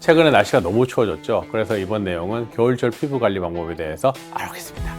최근에 날씨가 너무 추워졌죠. 그래서 이번 내용은 겨울철 피부 관리 방법에 대해서 알아보겠습니다.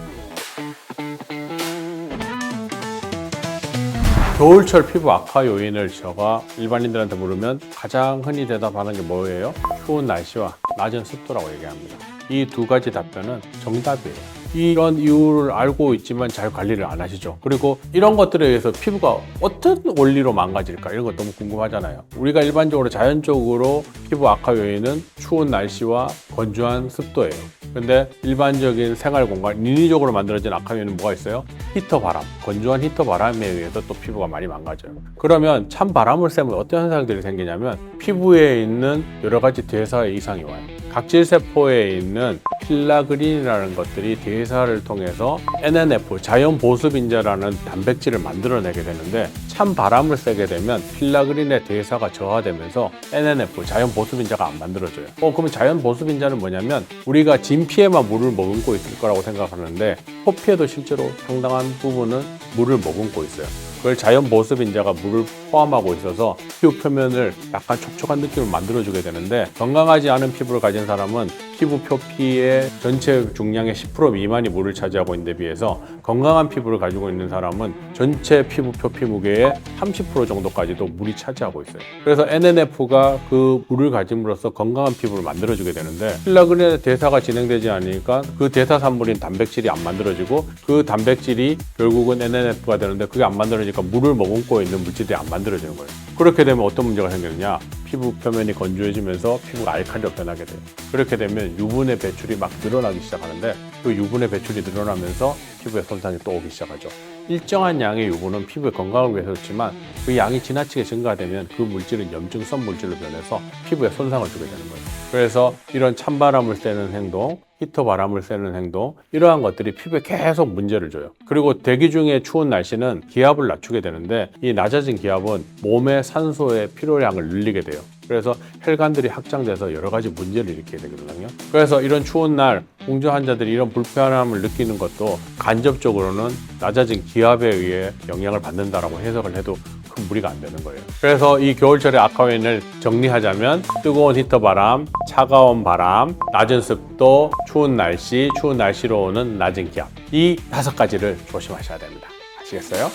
겨울철 피부 악화 요인을 제가 일반인들한테 물으면 가장 흔히 대답하는 게 뭐예요? 추운 날씨와 낮은 습도라고 얘기합니다. 이 두 가지 답변은 정답이에요. 이런 이유를 알고 있지만 잘 관리를 안 하시죠. 그리고 이런 것들에 의해서 피부가 어떤 원리로 망가질까 이런 거 너무 궁금하잖아요. 우리가 일반적으로 자연적으로 피부 악화 요인은 추운 날씨와 건조한 습도예요. 근데 일반적인 생활 공간, 인위적으로 만들어진 악화 요인은 뭐가 있어요? 히터 바람, 건조한 히터 바람에 의해서 또 피부가 많이 망가져요. 그러면 찬 바람을 쐬면 어떤 현상들이 생기냐면 피부에 있는 여러 가지 대사의 이상이 와요. 각질세포에 있는 필라그린이라는 것들이 대사를 통해서 NNF, 자연 보습인자라는 단백질을 만들어내게 되는데 찬 바람을 쐬게 되면 필라그린의 대사가 저하되면서 NNF, 자연 보습인자가 안 만들어져요. 그러면 자연 보습인자는 뭐냐면 우리가 진피에만 물을 머금고 있을 거라고 생각하는데 표피에도 실제로 상당한 부분은 물을 머금고 있어요. 그걸 자연 보습인자가 물을 포함하고 있어서 피부 표면을 약간 촉촉한 느낌을 만들어주게 되는데 건강하지 않은 피부를 가진 사람은 피부 표피의 전체 중량의 10% 미만이 물을 차지하고 있는 데 비해서 건강한 피부를 가지고 있는 사람은 전체 피부 표피 무게의 30% 정도까지도 물이 차지하고 있어요. 그래서 NNF가 그 물을 가짐으로써 건강한 피부를 만들어주게 되는데 필라그린의 대사가 진행되지 않으니까 그 대사 산물인 단백질이 안 만들어지고 그 단백질이 결국은 NNF가 되는데 그게 안 만들어지니까 물을 머금고 있는 물질들이 안 만들어지는 거예요. 그렇게 되면 어떤 문제가 생기느냐? 피부 표면이 건조해지면서 피부가 알칼리로 변하게 돼요. 그렇게 되면 유분의 배출이 막 늘어나기 시작하는데 그 유분의 배출이 늘어나면서 피부에 손상이 또 오기 시작하죠. 일정한 양의 유분은 피부의 건강을 위해서 좋지만 그 양이 지나치게 증가되면 그 물질은 염증성 물질로 변해서 피부에 손상을 주게 되는 거예요. 그래서 이런 찬바람을 쐬는 행동, 히터 바람을 쐬는 행동, 이러한 것들이 피부에 계속 문제를 줘요. 그리고 대기 중에 추운 날씨는 기압을 낮추게 되는데 이 낮아진 기압은 몸의 산소의 필요량을 늘리게 돼요. 그래서 혈관들이 확장돼서 여러 가지 문제를 일으키게 되거든요. 그래서 이런 추운 날 홍조 환자들이 이런 불편함을 느끼는 것도 간접적으로는 낮아진 기압에 의해 영향을 받는다라고 해석을 해도 큰 무리가 안 되는 거예요. 그래서 이 겨울철의 악화 요인을 정리하자면 뜨거운 히터 바람, 차가운 바람, 낮은 습도, 추운 날씨로 오는 낮은 기압, 이 5가지를 조심하셔야 됩니다. 아시겠어요?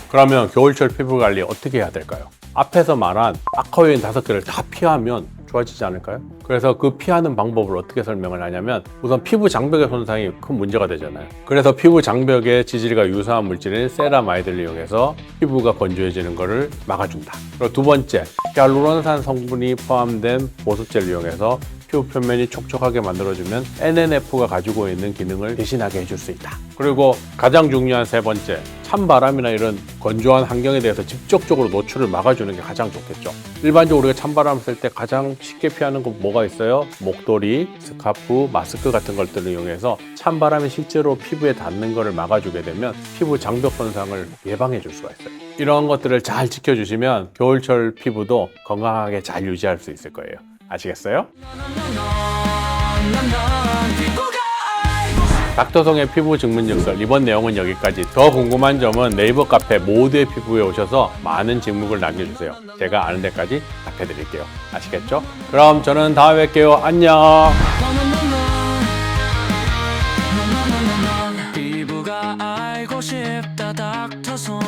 그러면 겨울철 피부 관리 어떻게 해야 될까요? 앞에서 말한 악화 요인 5개를 다 피하면 좋아지지 않을까요? 그래서 그 피하는 방법을 어떻게 설명을 하냐면 우선 피부 장벽의 손상이 큰 문제가 되잖아요. 그래서 피부 장벽의 지질과 유사한 물질인 세라마이드를 이용해서 피부가 건조해지는 것을 막아준다. 그리고 두 번째, 히알루론산 성분이 포함된 보습제를 이용해서 피부 표면이 촉촉하게 만들어주면 NNF가 가지고 있는 기능을 대신하게 해줄 수 있다. 그리고 가장 중요한 세 번째, 찬바람이나 이런 건조한 환경에 대해서 직접적으로 노출을 막아주는 게 가장 좋겠죠. 일반적으로 우리가 찬바람을 쓸 때 가장 쉽게 피하는 건 뭐가 있어요? 목도리, 스카프, 마스크 같은 것들을 이용해서 찬바람이 실제로 피부에 닿는 것을 막아주게 되면 피부 장벽 손상을 예방해 줄 수가 있어요. 이런 것들을 잘 지켜주시면 겨울철 피부도 건강하게 잘 유지할 수 있을 거예요. 아시겠어요? 닥터송의 피부 증문즉설, 이번 내용은 여기까지. 더 궁금한 점은 네이버 카페 모두의 피부에 오셔서 많은 질문을 남겨주세요. 제가 아는 데까지 답해드릴게요. 아시겠죠? 그럼 저는 다음에 뵐게요. 안녕. 피부가 알고 싶다 닥터송